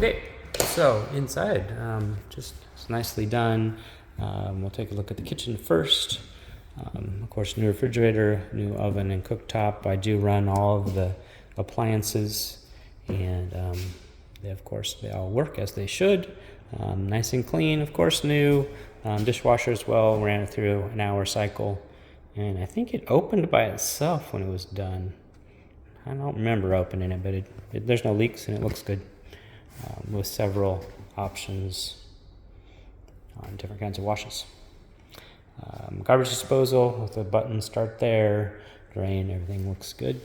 Okay, so inside, just it's nicely done. We'll take a look at the kitchen first. Of course, new refrigerator, new oven and cooktop. I do run all of the appliances, and they all work as they should. Nice and clean, of course, new. Dishwasher as well, ran it through an hour cycle. And I think it opened by itself when it was done. I don't remember opening it, but there's no leaks and it looks good. With several options on different kinds of washes. Garbage disposal with a button start there, drain, everything looks good.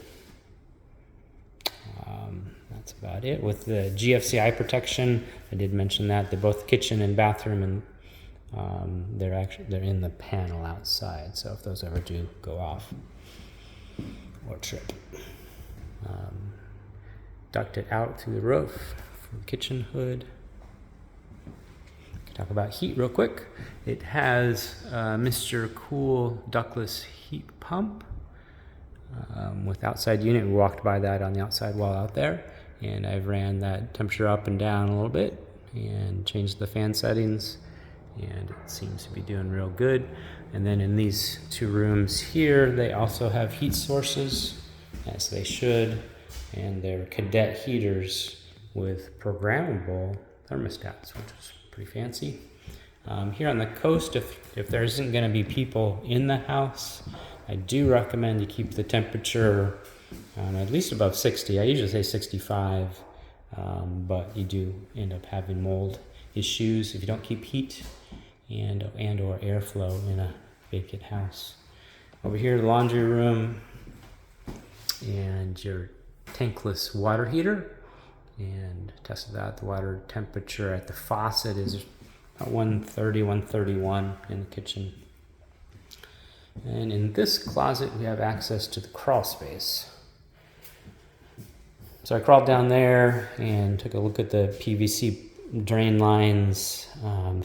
That's about it. With the GFCI protection, I did mention that both kitchen and bathroom, and they're in the panel outside. So if those ever do go off or trip, duct it out through the roof from the kitchen hood. Talk about heat real quick. It has Mr. Cool ductless heat pump with outside unit. We walked by that on the outside wall out there, and I've ran that temperature up and down a little bit and changed the fan settings, and it seems to be doing real good. And then in these two rooms here, they also have heat sources, as they should, and they're cadet heaters with programmable thermostats, which is pretty fancy. Here on the coast, if there isn't going to be people in the house, I do recommend you keep the temperature at least above 60. I usually say 65, but you do end up having mold issues if you don't keep heat and or airflow in a vacant house. Over here, the laundry room and your tankless water heater. And tested that. The water temperature at the faucet is about 130, 131 in the kitchen. And in this closet, we have access to the crawl space. So I crawled down there and took a look at the PVC drain lines,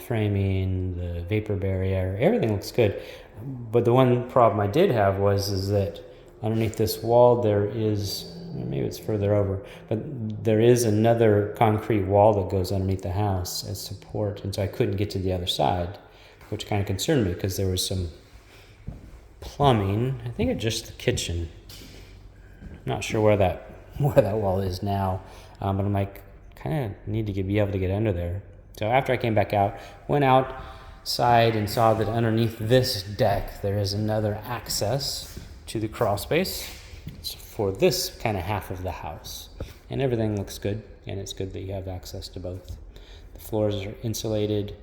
framing, the vapor barrier. Everything looks good. But the one problem I did have is that underneath this wall there is, maybe it's further over, but there is another concrete wall that goes underneath the house as support, and so I couldn't get to the other side, which kind of concerned me because there was some plumbing. I think it's just the kitchen. I'm not sure where that wall is now, but I'm like, kind of need to be able to get under there. So after I came back out, went outside and saw that underneath this deck there is another access to the crawl space for this kind of half of the house, and everything looks good, and it's good that you have access to both. The floors are insulated.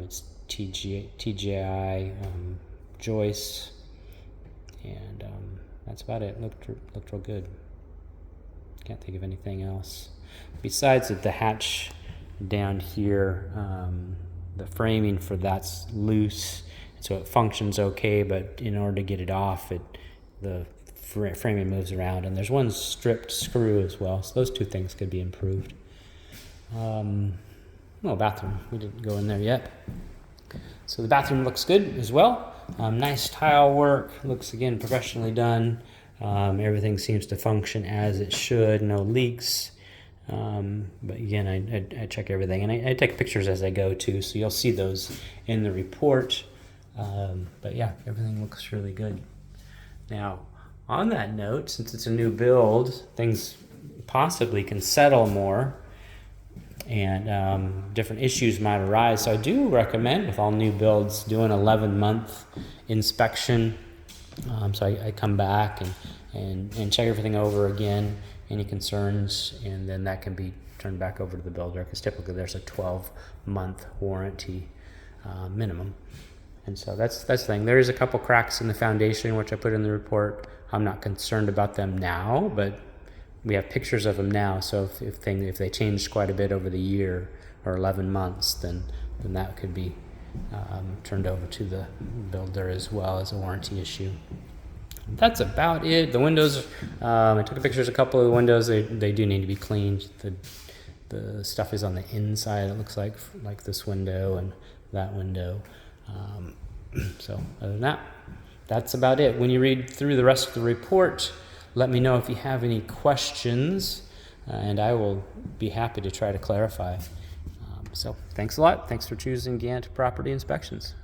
It's TGI joists, and that's about it. Looked real good. Can't think of anything else besides that the hatch down here, the framing for that's loose, so it functions okay, but in order to get it off, the framing moves around, and there's one stripped screw as well, so those two things could be improved. Bathroom, we didn't go in there yet. So the bathroom looks good as well. Nice tile work, looks again professionally done. Everything seems to function as it should, no leaks. But again, I check everything, and I take pictures as I go too, so you'll see those in the report. But yeah, everything looks really good. Now, on that note, since it's a new build, things possibly can settle more, and different issues might arise. So I do recommend, with all new builds, do an 11-month inspection. So I come back and check everything over again, any concerns, and then that can be turned back over to the builder, because typically there's a 12-month warranty minimum. And so that's the thing. There is a couple cracks in the foundation, which I put in the report. I'm not concerned about them now, but we have pictures of them now. So if they changed quite a bit over the year or 11 months, then that could be turned over to the builder as well as a warranty issue. That's about it. The windows, I took pictures of a couple of the windows. They do need to be cleaned. The stuff is on the inside, it looks like this window and that window. So other than that, that's about it. When you read through the rest of the report, let me know if you have any questions. and I will be happy to try to clarify. So thanks a lot. Thanks for choosing Gant Property Inspections.